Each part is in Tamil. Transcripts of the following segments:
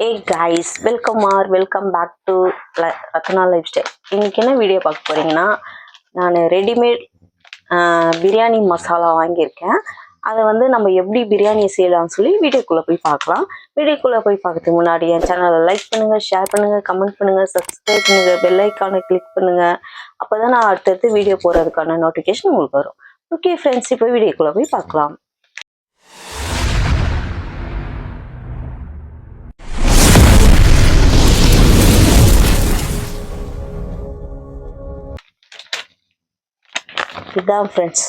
Hey guys, welcome back to Ratna Lifestyle. இன்னைக்கு என்ன வீடியோ பார்க்க போறீங்கன்னா, நான் ரெடிமேட் பிரியாணி மசாலா வாங்கியிருக்கேன். அதை வந்து நம்ம எப்படி பிரியாணி செய்யலாம்னு சொல்லி வீடியோக்குள்ளே போய் பார்க்கலாம். வீடியோக்குள்ளே போய் பார்க்கறதுக்கு முன்னாடி என் சேனலை லைக் பண்ணுங்கள், ஷேர் பண்ணுங்கள், கமெண்ட் பண்ணுங்கள், சப்ஸ்கிரைப் பண்ணுங்கள், பெல் ஐக்கானை கிளிக் பண்ணுங்கள். அப்போ தான் நான் அடுத்தடுத்து வீடியோ போடுறதுக்கான நோட்டிஃபிகேஷன் உங்களுக்கு வரும். ஓகே ஃப்ரெண்ட்ஸ், இப்போ வீடியோக்குள்ளே போய் பார்க்கலாம். இதுதான் ஃப்ரெண்ட்ஸ்,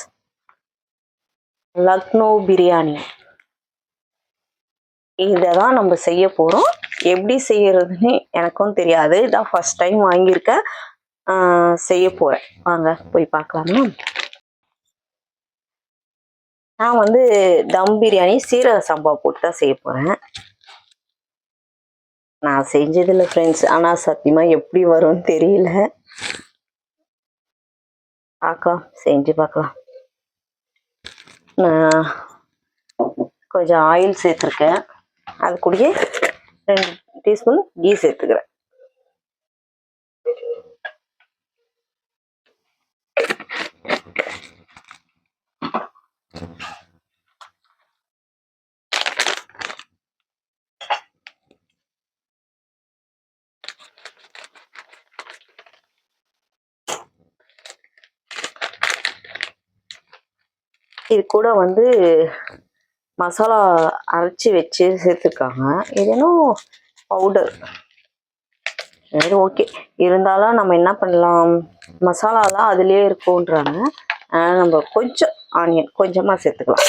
லக்னோ பிரியாணி. இதை தான் நம்ம செய்ய போகிறோம். எப்படி செய்யறதுன்னு எனக்கும் தெரியாது, இதான் ஃபர்ஸ்ட் டைம் வாங்கியிருக்கேன், செய்ய போகிறேன். வாங்க போய் பார்க்கலாமா. நான் வந்து தம் பிரியாணி சீரக சம்பா போட்டு தான் செய்ய போகிறேன். நான் செஞ்சதில்லை ஃப்ரெண்ட்ஸ், ஆனால் சத்தியமாக எப்படி வரும்னு தெரியல. பார்க்கலாம், செஞ்சு பார்க்கலாம். நான் கொஞ்சம் ஆயில் சேர்த்துருக்கேன், அது கூடயே 2 டீஸ்பூன் கீ சேர்த்துக்கிறேன். இது கூட வந்து மசாலா அரைச்சி வச்சு சேர்த்துருக்காங்க. இது இன்னும் பவுடர், சரி ஓகே. இருந்தாலும் நம்ம என்ன பண்ணலாம், மசாலாலாம் அதுலேயே இருக்கும்ன்றாங்க. நம்ம கொஞ்சம் ஆனியன் கொஞ்சமாக சேர்த்துக்கலாம்.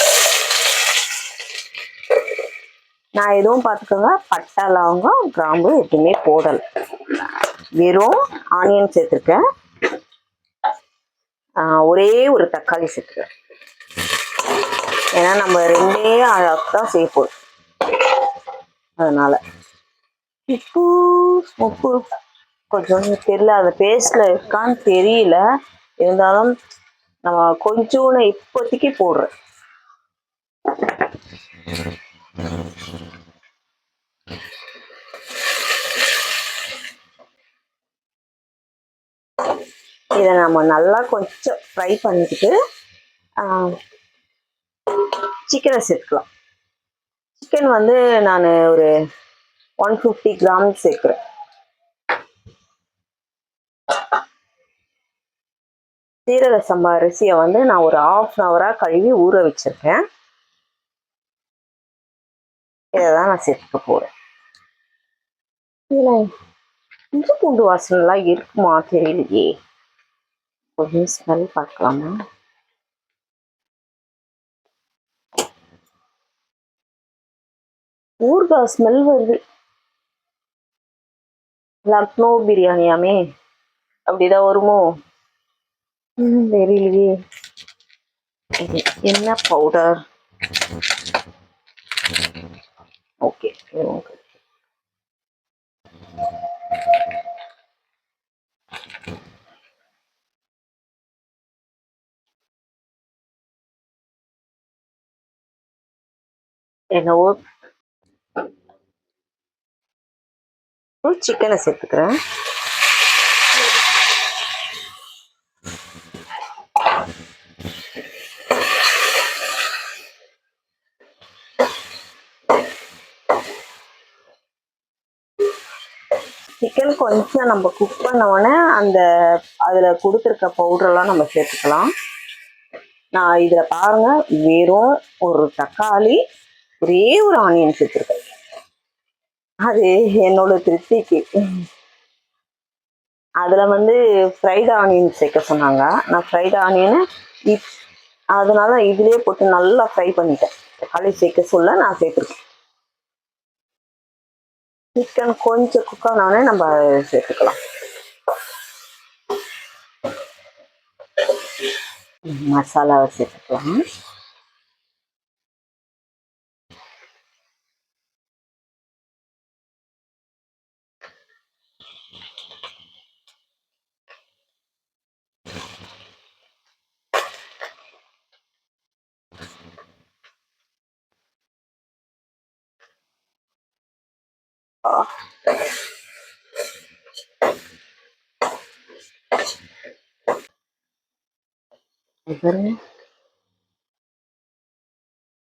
நான் எதுவும் பார்த்துக்கோங்க, பட்டை லவங்கம் கிராம்பு எதுவுமே போடலை, வெறும் ஆனியன் சேர்த்துருக்கேன். ஒரே ஒரு தக்காளி சேர்த்துக்கிறேன், ஏன்னா நம்ம 2 அளவுக்கு தான் செய்ய போகிறோம். அதனால உப்பு கொஞ்சம் தெரியல, அந்த பேஸ்ட்ல இருக்கான்னு தெரியல. இருந்தாலும் நம்ம கொஞ்சோன்னு இப்போதைக்கு போடுறேன். இதை நம்ம நல்லா கொஞ்சம் ஃப்ரை பண்ணிக்கிட்டு சிக்கனை சேர்த்துக்கலாம். சிக்கன் வந்து நான் ஒரு 150 கிராம் சேர்க்குறேன். சீரக சம்பா அரிசியை வந்து நான் ஒரு 1/2 ஹவராக கழுவி ஊற வச்சிருக்கேன். இதை தான் நான் சேர்த்துக்க போகிறேன். இதில் இஞ்சி பூண்டு வாசனைலாம் இருக்குமா தெரியலையே, கொஞ்சம் ஸ்மெல் பார்க்கலாமா. ஊறுகாய் ஸ்மெல் வருது. லக்னோ பிரியாணியாமே, அப்படிதான் வருமோ தெரியலையே. என்ன பவுடர், ஓகே. என்னவோ சிக்கனை சேர்த்துக்கிறேன். சிக்கன் கொஞ்சம் நம்ம குக் பண்ண உடனே அந்த அதில் கொடுத்துருக்க பவுடரெல்லாம் நம்ம சேர்த்துக்கலாம். நான் இதில் பாருங்க, வெறும் ஒரு தக்காளி, ஒரே ஒரு ஆனியன் சேர்த்துருக்கேன். அது என்னோட திருப்திக்கு. அதில் வந்து ஃப்ரைடு ஆனியன் சேர்க்க சொன்னாங்க. நான் ஃப்ரைடு ஆனியனை அதனால இதுலேயே போட்டு நல்லா ஃப்ரை பண்ணிட்டேன். தக்காளி சேர்க்க சொல்ல நான் சேர்த்துருக்கேன். சிக்கன் கொஞ்சம் குக் ஆனோடனே நம்ம சேர்த்துக்கலாம். மசாலாவை சேர்த்துக்கலாம்.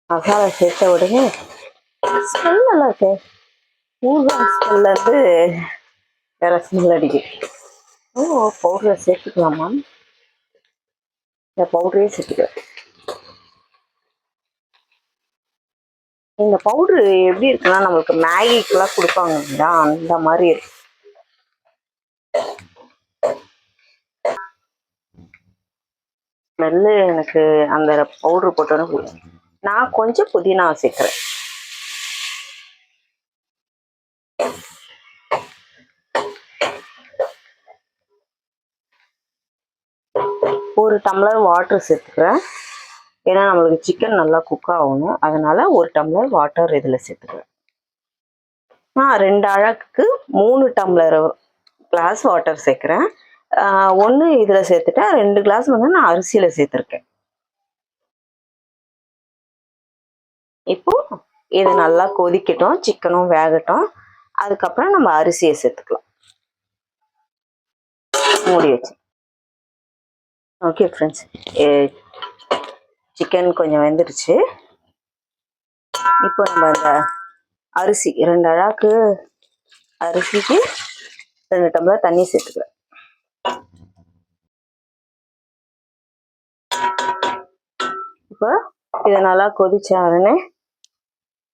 மசாலா சேர்த்த உடனே ஸ்மெல் நல்லா இருக்கு. ஊறுகாய் ஸ்மெல்ல இருந்து வேற ஸ்மெல் அடிக்குது. ஓ, பவுடரை சேர்த்துக்கலாமா? இந்த பவுடரே சேர்த்துக்கிறேன். இந்த பவுடரு எப்படி இருக்குன்னா, நம்மளுக்கு மேகிக்கெல்லாம் கொடுப்பாங்க இல்லையா, அந்த மாதிரி இருக்கு. ஸ்மெல்லு எனக்கு அந்த பவுடர் போட்டோன்னு பிடிக்கும். நான் கொஞ்சம் புதினா சேர்க்கிறேன். ஒரு டம்ளர் வாட்டர் சேர்த்துக்கிறேன். ஏன்னா நம்மளுக்கு சிக்கன் நல்லா குக் ஆகணும், அதனால ஒரு டம்ளர் வாட்டர் இதில் சேர்த்துக்கிறேன். 2 அழகுக்கு 3 டம்ளர் கிளாஸ் வாட்டர் சேர்க்குறேன். 1 இதில் சேர்த்துட்டேன், 2 கிளாஸ் வந்து நான் அரிசியில் சேர்த்துருக்கேன். இப்போ இது நல்லா கொதிக்கட்டும், சிக்கனும் வேகட்டும். அதுக்கப்புறம் நம்ம அரிசியை சேர்த்துக்கலாம். மூடி வச்சு. ஓகே ஃப்ரெண்ட்ஸ், சிக்கன் கொஞ்சம் வெந்துடுச்சு. இப்போ நம்ம அந்த அரிசி 2 அழாக்கு அரிசிக்கு 2 டம்ளர் தண்ணி சேர்த்துக்கிறேன். இப்போ இதை நல்லா கொதிச்ச உடனே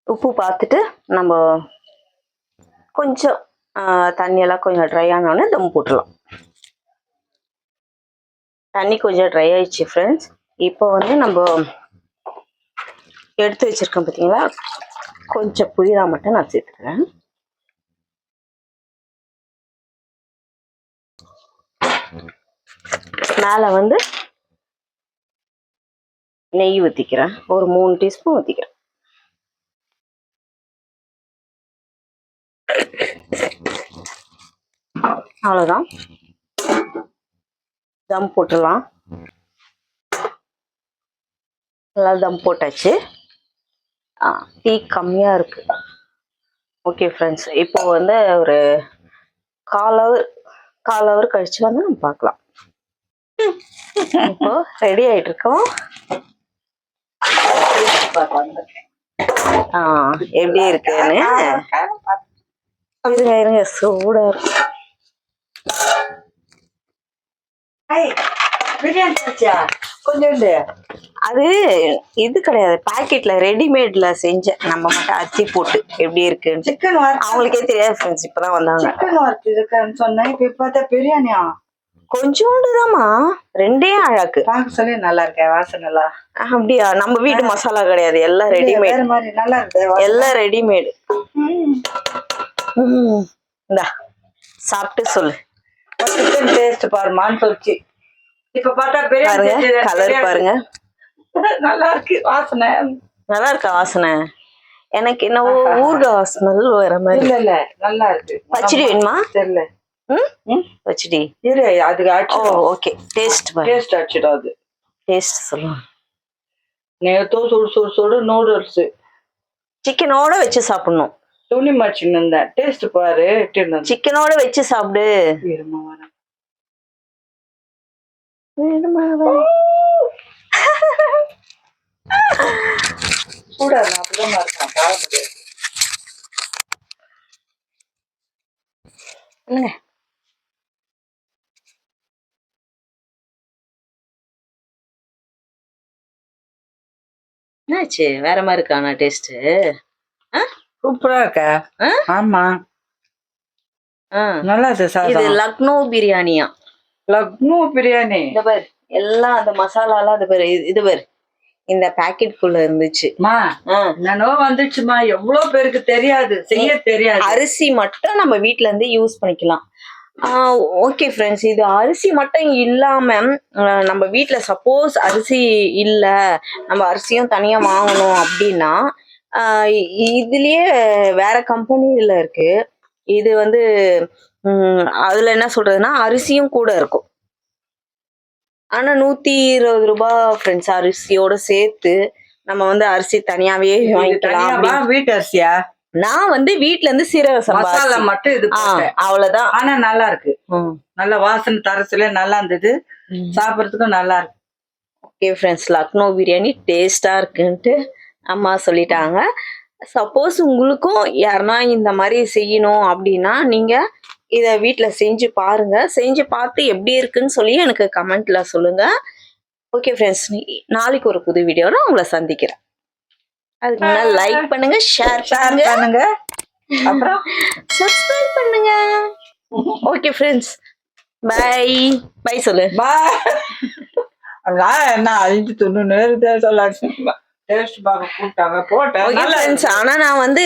உப்பு பார்த்துட்டு நம்ம கொஞ்சம் தண்ணியெல்லாம் கொஞ்சம் ட்ரை ஆனோடனே தம் போட்டுடலாம். தண்ணி கொஞ்சம் ட்ரை ஆயிடுச்சு ஃப்ரெண்ட்ஸ். இப்போ வந்து நம்ம எடுத்து வச்சிருக்கோம் பார்த்தீங்களா, கொஞ்சம் புதினா மட்டும் நான் சேர்த்துக்கிறேன். மேலே வந்து நெய் ஊற்றிக்கிறேன். ஒரு 3 டீஸ்பூன் ஊற்றிக்கிறேன். அவ்வளோதான், தம் போட்டுடலாம். நல்லா தம் போட்டாச்சு. டீ கம்மியாக இருக்கு. ஓகே ஃப்ரெண்ட்ஸ், இப்போ வந்து ஒரு கால் ஹவர் கழிச்சு வந்து நம்ம பார்க்கலாம். இப்போ ரெடி ஆயிட்டு இருக்கோம். எப்படி இருக்குன்னு இருங்க, சூடா இருக்கு. கொஞ்சோண்டு அது இது கிடையாது, பாக்கெட்ல ரெடிமேட்ல செஞ்சேன். நம்ம மட்டும் அரிசி போட்டு எப்படி இருக்குன்னு சிக்கன் அவங்களுக்கே தெரியாது ஃப்ரெண்ட்ஸ், இப்பதான் வந்தாங்க. சிக்கன் வறுத்து இருக்குன்னு சொன்னேன். இப்ப பார்த்தா பிரியாணியா? கொஞ்சோண்டுதாம்மா, 2 அழகு சொல்லி நல்லா இருக்கேன். வாசனை நல்லா. அப்படியா? நம்ம வீட்டு மசாலா கிடையாது, எல்லாம் ரெடிமேட். நல்லா இருக்கு, எல்லாம் ரெடிமேடு. இந்தா சாப்பிட்டு சொல்லு. சிக்கன் டேஸ்ட் பாருமான்னு சொல்லிச்சு. இப்ப பார்த்தா பிரியாணி கலர் பாருங்க, நல்லா இருக்கு. வாசனை நல்லா இருக்கா? வாசனை எனக்கு என்னவோ ஊறுகாய் ஸ்மெல் வர மாதிரி. இல்ல நல்லா இருக்கு. பச்சடி வேணுமா? தெரியல. பச்சடி இரு, அதுக்கு ஓகே. டேஸ்ட் அடிச்சிடாது. டேஸ்ட் சொல்லுங்க. நேத்தோ சுடு நூடுல்ஸ் சிக்கனோட வச்சு சாப்பிடணும். துணி மடிச்சுன்னு இருந்தேன். டேஸ்ட் பாரு. சிக்கனோட வச்சு சாப்பிடு. சூடாது, அப்படிதான் இருக்கான். என்னாச்சு? வேற மாதிரி இருக்கானா டேஸ்ட்? சூப்பரா இருக்கா? ஆமா, நல்லா இருக்கு. இது லக்னோ பிரியாணியா? லக்னோ பிரியாணி. இந்த பாரு, எல்லாம் அந்த மசாலா எல்லாம் இது பாரு, இது பாரு, இந்த பாக்கெட் குள்ள இருந்துச்சு. நானோ வந்துச்சுமா, எவ்வளவு பேருக்கு தெரியாது, செய்ய தெரியாது. அரிசி மட்டும் நம்ம வீட்ல இருந்து யூஸ் பண்ணிக்கலாம். ஓகே ஃப்ரெண்ட்ஸ், இது அரிசி மட்டும் இல்லாம நம்ம வீட்ல சப்போஸ் அரிசி இல்ல, நம்ம அரிசியும் தனியா வாங்கணும் அப்படின்னா இதுலயே வேற கம்பெனில இருக்கு. இது வந்து அதுல என்ன சொல்றதுன்னா, அரிசியும் கூட இருக்கும். ஆனா 120 ரூபாய் ஃப்ரெண்ட்ஸ், அரிசியோட சேர்த்து. நம்ம வந்து அரிசி தனியாவே வாங்கிக்கலாம். வீட்டு அரிசியா? நான் வந்து வீட்ல இருந்து சீரக சம்பா மசாலா மட்டும் இது போட்டேன். அவ்வளவுதான். ஆனா நல்லா இருக்கு. நல்ல வாசனை தரத்துல நல்லா இருந்தது. சாப்பிடறதுக்கும் நல்லா இருக்கு. ஓகே ஃப்ரெண்ட்ஸ், லக்னோ பிரியாணி டேஸ்டா இருக்குன்ட்டு அம்மா சொல்லிட்டாங்க. சப்போஸ் உங்களுக்கும் யாருன்னா இந்த மாதிரி செய்யணும் அப்படின்னா நீங்க இதை வீட்ல செஞ்சு பாருங்க. செஞ்சு பார்த்து எப்படி இருக்குன்னு சொல்லி எனக்கு கமெண்ட்ல சொல்லுங்க. ஓகே ஃப்ரெண்ட்ஸ், நாளைக்கு ஒரு புது வீடியோல உங்களை சந்திக்கிறேன். அதுக்கு முன்னாடி லைக் பண்ணுங்க, ஷேர் பண்ணுங்க, அப்புறம் சப்ஸ்கிரைப் பண்ணுங்க. ஓகே ஃப்ரெண்ட்ஸ், பை பை சொல்லு. பாய். என்ன 590 சொல்லாச்சு. டேஸ்ட் பார்க்க கூப்பிட்டாங்க போட்டேன். ஓகே ஃப்ரெண்ட்ஸ், ஆனா நான் வந்து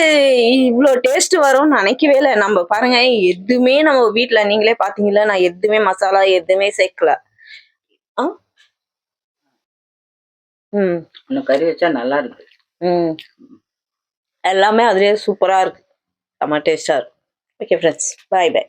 இவ்வளோ டேஸ்ட் வரும்னு நினைக்கவே இல்லை. நம்ம பாருங்க, எதுவுமே நம்ம வீட்டில் நீங்களே பார்த்தீங்களா, நான் எதுவுமே மசாலா எதுவுமே சேர்க்கல. இன்னும் கறி வச்சா நல்லா இருக்கு. எல்லாமே அதுலேயே சூப்பராக இருக்கு. செம்ம டேஸ்டாக இருக்கு. Okay friends, bye by.